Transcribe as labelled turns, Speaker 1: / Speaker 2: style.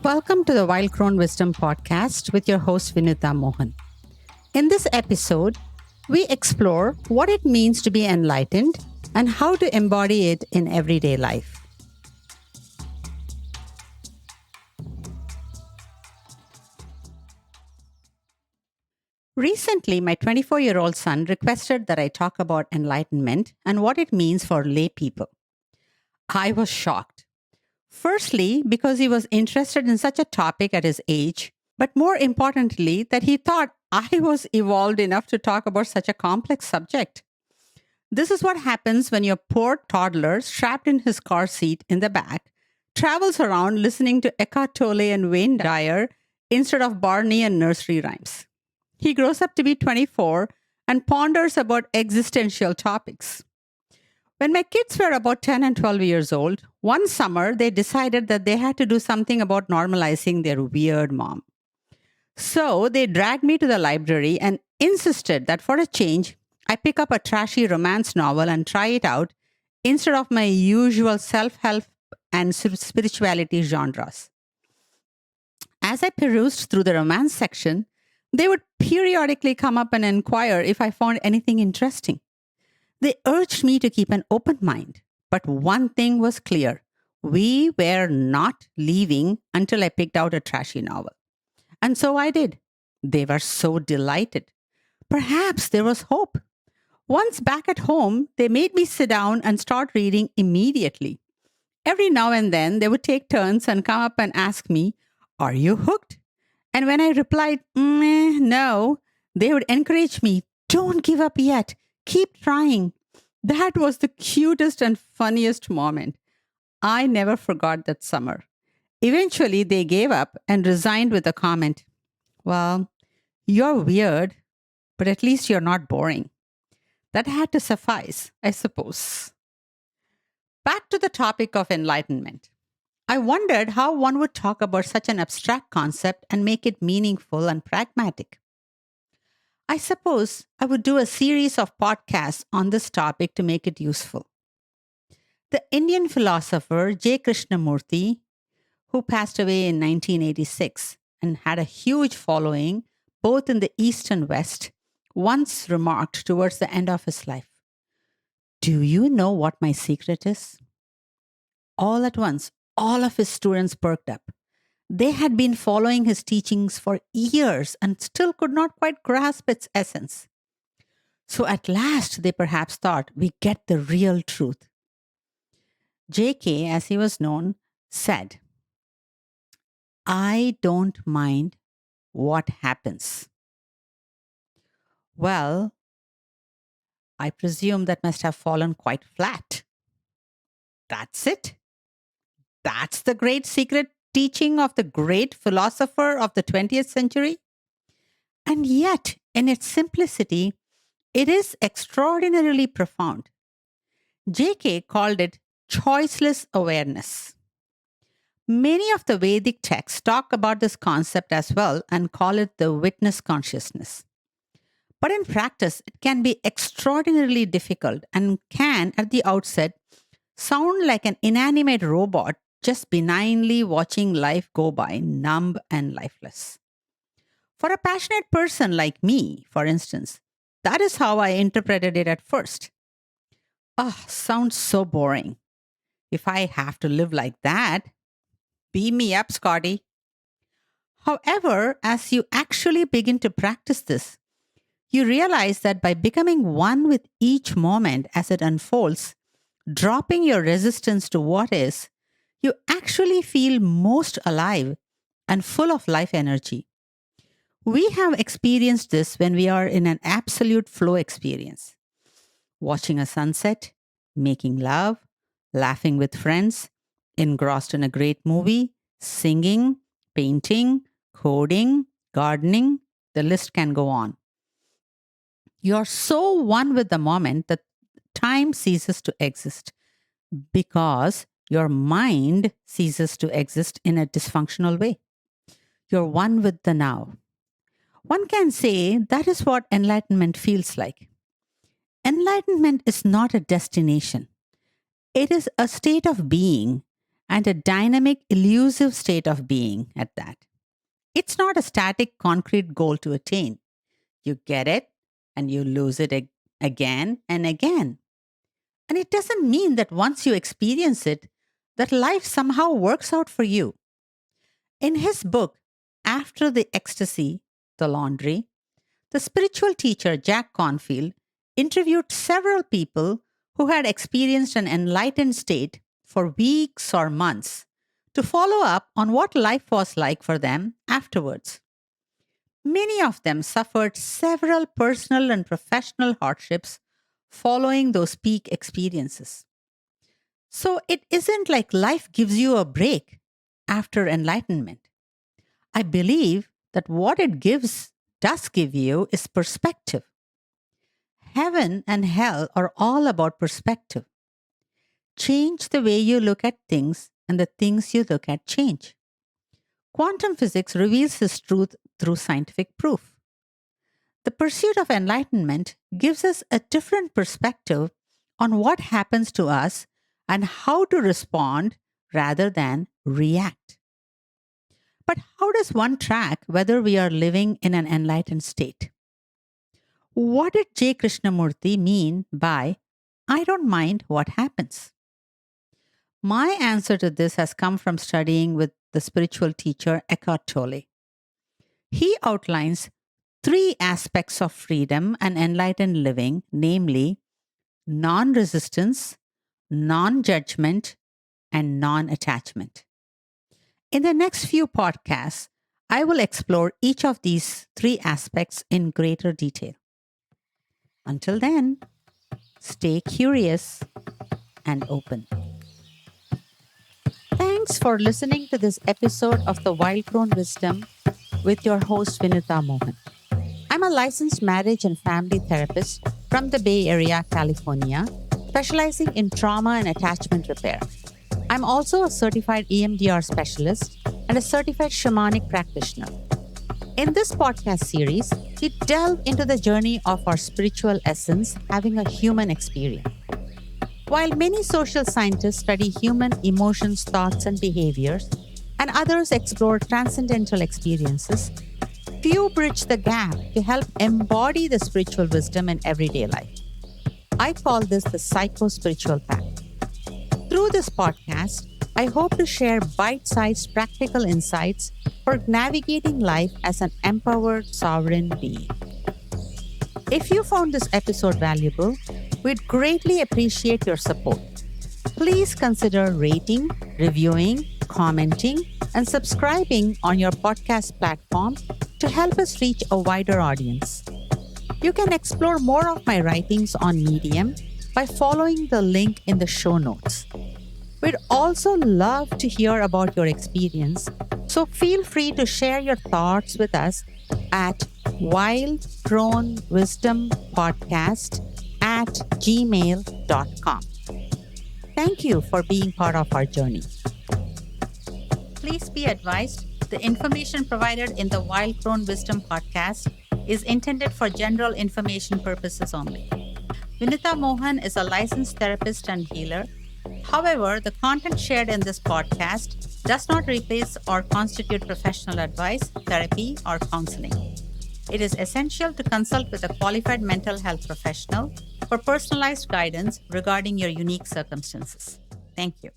Speaker 1: Welcome to the Wild Crone Wisdom podcast with your host, Vinutha Mohan. In this episode, we explore what it means to be enlightened and how to embody it in everyday life. Recently, my 24-year-old son requested that I talk about enlightenment and what it means for lay people. I was shocked. Firstly, because he was interested in such a topic at his age, but more importantly, that he thought I was evolved enough to talk about such a complex subject. This is what happens when your poor toddler, strapped in his car seat in the back, travels around listening to Eckhart Tolle and Wayne Dyer instead of Barney and nursery rhymes. He grows up to be 24 and ponders about existential topics. When my kids were about 10 and 12 years old, one summer they decided that they had to do something about normalizing their weird mom. So they dragged me to the library and insisted that for a change, I pick up a trashy romance novel and try it out instead of my usual self help and spirituality genres. As I perused through the romance section, they would periodically come up and inquire if I found anything interesting. They urged me to keep an open mind, but one thing was clear. We were not leaving until I picked out a trashy novel. And so I did. They were so delighted. Perhaps there was hope. Once back at home, they made me sit down and start reading immediately. Every now and then, they would take turns and come up and ask me, "Are you hooked?" And when I replied, no, they would encourage me, "Don't give up yet. Keep trying." That was the cutest and funniest moment. I never forgot that summer. Eventually, they gave up and resigned with a comment, "Well, you're weird, but at least you're not boring." That had to suffice, I suppose. Back to the topic of enlightenment. I wondered how one would talk about such an abstract concept and make it meaningful and pragmatic. I suppose I would do a series of podcasts on this topic to make it useful. The Indian philosopher JKrishnamurti, who passed away in 1986 and had a huge following both in the East and West, once remarked towards the end of his life, "Do you know what my secret is?" All at once, all of his students perked up. They had been following his teachings for years and still could not quite grasp its essence. So at last, they perhaps thought, we get the real truth. JK, as he was known, said, "I don't mind what happens." Well, I presume that must have fallen quite flat. That's it. That's the great secret teaching of the great philosopher of the 20th century. And yet, in its simplicity, it is extraordinarily profound. JK called it choiceless awareness. Many of the Vedic texts talk about this concept as well and call it the witness consciousness. But in practice, it can be extraordinarily difficult and can, at the outset, sound like an inanimate robot just benignly watching life go by, numb and lifeless. For a passionate person like me, for instance, that is how I interpreted it at first. Sounds so boring. If I have to live like that, beam me up, Scotty. However, as you actually begin to practice this, you realize that by becoming one with each moment as it unfolds, dropping your resistance to what is, you actually feel most alive and full of life energy. We have experienced this when we are in an absolute flow experience. Watching a sunset, making love, laughing with friends, engrossed in a great movie, singing, painting, coding, gardening, the list can go on. You're so one with the moment that time ceases to exist because your mind ceases to exist in a dysfunctional way. You're one with the now. One can say that is what enlightenment feels like. Enlightenment is not a destination. It is a state of being, and a dynamic, elusive state of being at that. It's not a static, concrete goal to attain. You get it and you lose it again and again. And it doesn't mean that once you experience it, that life somehow works out for you. In his book, After the Ecstasy, The Laundry, the spiritual teacher Jack Confield interviewed several people who had experienced an enlightened state for weeks or months to follow up on what life was like for them afterwards. Many of them suffered several personal and professional hardships following those peak experiences. So it isn't like life gives you a break after enlightenment. I believe that what it does give you is perspective. Heaven and hell are all about perspective. Change the way you look at things, and the things you look at change. Quantum physics reveals this truth through scientific proof. The pursuit of enlightenment gives us a different perspective on what happens to us and how to respond rather than react. But how does one track whether we are living in an enlightened state? What did JKrishnamurti mean by, I don't mind what happens? My answer to this has come from studying with the spiritual teacher Eckhart Tolle. He outlines three aspects of freedom and enlightened living, namely non-resistance, non-judgment, and non-attachment. In the next few podcasts, I will explore each of these three aspects in greater detail. Until then, stay curious and open. Thanks for listening to this episode of the Wild Crone Wisdom with your host, Vinutha Mohan. I'm a licensed marriage and family therapist from the Bay Area, California, specializing in trauma and attachment repair. I'm also a certified EMDR specialist and a certified shamanic practitioner. In this podcast series, we delve into the journey of our spiritual essence having a human experience. While many social scientists study human emotions, thoughts, and behaviors, and others explore transcendental experiences, few bridge the gap to help embody the spiritual wisdom in everyday life. I call this the psycho-spiritual path. Through this podcast, I hope to share bite-sized practical insights for navigating life as an empowered sovereign being. If you found this episode valuable, we'd greatly appreciate your support. Please consider rating, reviewing, commenting, and subscribing on your podcast platform to help us reach a wider audience. You can explore more of my writings on Medium by following the link in the show notes. We'd also love to hear about your experience, so feel free to share your thoughts with us at Wild Crone Wisdom Podcast @gmail.com. Thank you for being part of our journey. Please be advised, the information provided in the Wild Crone Wisdom podcast is intended for general information purposes only. Vinutha Mohan is a licensed therapist and healer. However, the content shared in this podcast does not replace or constitute professional advice, therapy, or counseling. It is essential to consult with a qualified mental health professional for personalized guidance regarding your unique circumstances. Thank you.